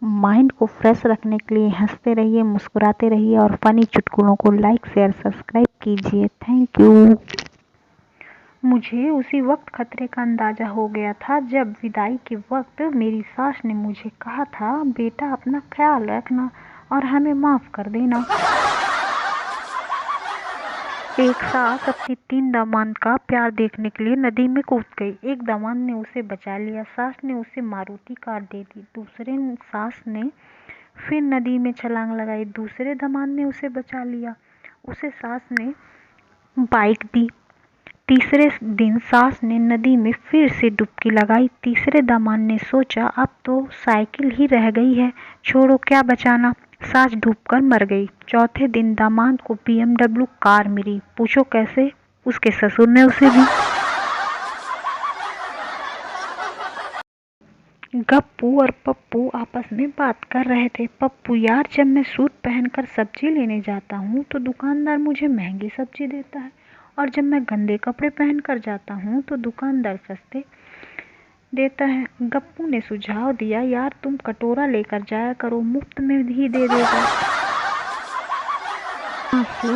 Mind को fresh रखने के लिए हंसते रहिए, मुस्कुराते रहिए और फनी चुटकुलों को लाइक शेयर सब्सक्राइब कीजिए। Thank you. मुझे उसी वक्त खतरे का अंदाजा हो गया था जब विदाई के वक्त मेरी सास ने मुझे कहा था, बेटा अपना ख्याल रखना और हमें माफ कर देना। एक सास अपनी 3 दामाद का प्यार देखने के लिए नदी में कूद गई। एक दामाद ने उसे बचा लिया, सास ने उसे मारुति कार दे दी। दूसरे सास ने फिर नदी में छलांग लगाई, दूसरे दामाद ने उसे बचा लिया, उसे सास ने बाइक दी। तीसरे दिन सास ने नदी में फिर से डुबकी लगाई। तीसरे दामाद ने सोचा, अब तो साइकिल ही रह गई है, छोड़ो क्या बचाना, सास डूबकर मर गई। चौथे दिन दामाद को BMW कार मिली। पूछो कैसे? उसके ससुर ने उसे दी। गप्पू और पप्पू आपस में बात कर रहे थे। पप्पू, यार जब मैं सूट पहनकर सब्जी लेने जाता हूँ तो दुकानदार मुझे महंगी सब्जी देता है, और जब मैं गंदे कपड़े पहनकर जाता हूँ तो दुकानदार सस्ते देता है। गप्पू ने सुझाव दिया, यार तुम कटोरा लेकर जाया करो, मुफ्त में ही दे देगा।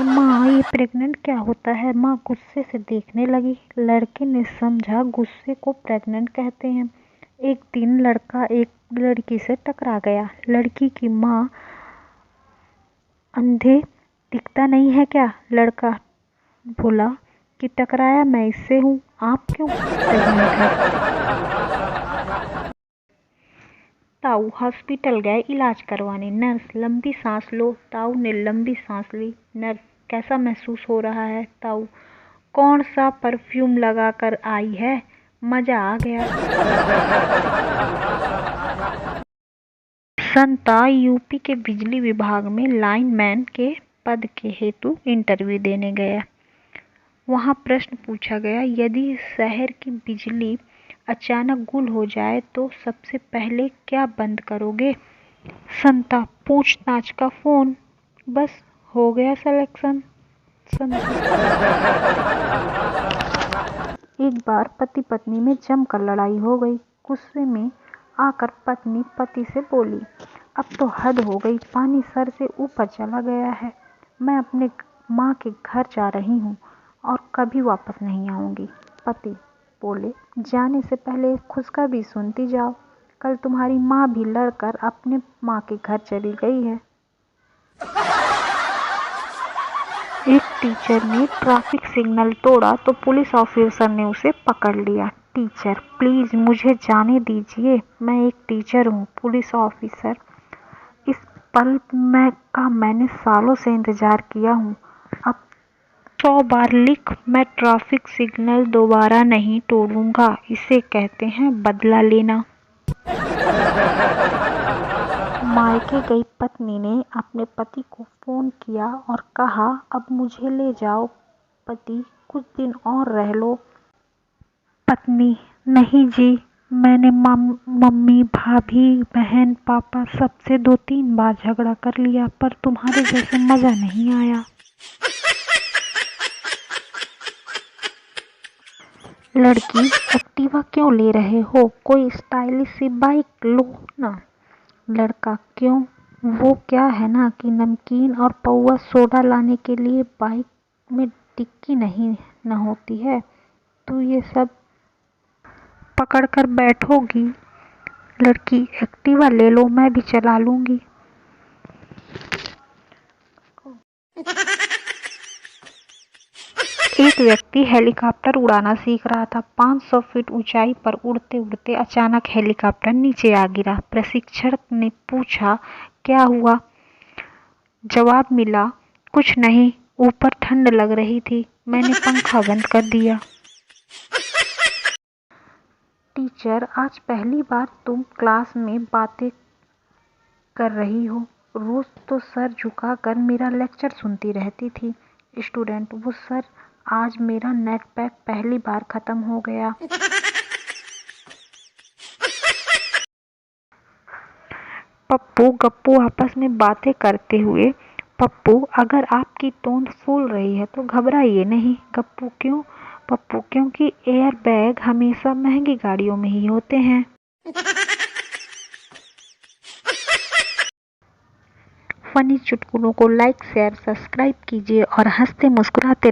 माँ ये प्रेग्नेंट क्या होता है? माँ गुस्से से देखने लगी। लड़के ने समझा, गुस्से को प्रेग्नेंट कहते हैं। एक दिन लड़का एक लड़की से टकरा गया। लड़की की माँ, अंधे दिखता नहीं है क्या? लड़का बोला कि टकराया मैं इससे हूँ, आप क्यों प्रेग्नेंट है? ताऊ हॉस्पिटल गए इलाज करवाने। नर्स, लंबी सांस लो। ताऊ ने लंबी सांस ली। नर्स, कैसा महसूस हो रहा है? ताऊ, कौन सा परफ्यूम लगा कर आई है, मजा आ गया। संता यूपी के बिजली विभाग में लाइनमैन के पद के हेतु इंटरव्यू देने गया। वहां प्रश्न पूछा गया, यदि शहर की बिजली अचानक गुल हो जाए तो सबसे पहले क्या बंद करोगे? संता, पूछताछ का फोन। बस हो गया सिलेक्शन। एक बार पति पत्नी में जमकर लड़ाई हो गई। गुस्से में आकर पत्नी पति से बोली, अब तो हद हो गई, पानी सर से ऊपर चला गया है, मैं अपने माँ के घर जा रही हूँ और कभी वापस नहीं आऊंगी। पति बोले, जाने से पहले खुशखबरी सुनती जाओ, कल तुम्हारी माँ भी लड़कर अपने माँ के घर चली गई है। एक टीचर ने ट्रैफिक सिग्नल तोड़ा तो पुलिस ऑफिसर ने उसे पकड़ लिया। टीचर, प्लीज मुझे जाने दीजिए, मैं एक टीचर हूँ। पुलिस ऑफिसर, इस पल का मैंने सालों से इंतजार किया हूँ, अब 100 बार लिख, मैं ट्रैफिक सिग्नल दोबारा नहीं तोड़ूंगा, इसे कहते हैं बदला लेना। मायके गई पत्नी ने अपने पति को फोन किया और कहा, अब मुझे ले जाओ। पति, कुछ दिन और रह लो। पत्नी, नहीं जी, मैंने मम्मी, भाभी, बहन, पापा सबसे 2-3 बार झगड़ा कर लिया, पर तुम्हारे जैसे मजा नहीं आया। लड़की, एक्टिवा क्यों ले रहे हो, कोई स्टाइलिश सी बाइक लो ना। लड़का, क्यों? वो क्या है ना कि नमकीन और पौवा सोडा लाने के लिए बाइक में डिक्की नहीं न होती है, तो ये सब पकड़ कर बैठोगी। लड़की, एक्टिवा ले लो, मैं भी चला लूंगी। एक व्यक्ति हेलीकॉप्टर उड़ाना सीख रहा था। 500 फीट ऊंचाई पर उड़ते उड़ते अचानक हेलीकॉप्टर नीचे आ गिरा। प्रशिक्षक ने पूछा, क्या हुआ? जवाब मिला, कुछ नहीं, ऊपर ठंड लग रही थी, मैंने पंखा बंद कर दिया। टीचर, आज पहली बार तुम क्लास में बातें कर रही हो, रोज तो सर झुकाकर मेरा लेक्चर सुनती रहती थी। स्टूडेंट, वो सर, आज मेरा नेट पैक पहली बार खत्म हो गया। पप्पू गप्पू आपस में बातें करते हुए, पप्पू, अगर आपकी तोंद फूल रही है तो घबराइए नहीं। गप्पू, क्यों? पप्पू, क्योंकि एयर बैग हमेशा महंगी गाड़ियों में ही होते हैं। फनी चुटकुलों को लाइक शेयर सब्सक्राइब कीजिए और हंसते मुस्कुराते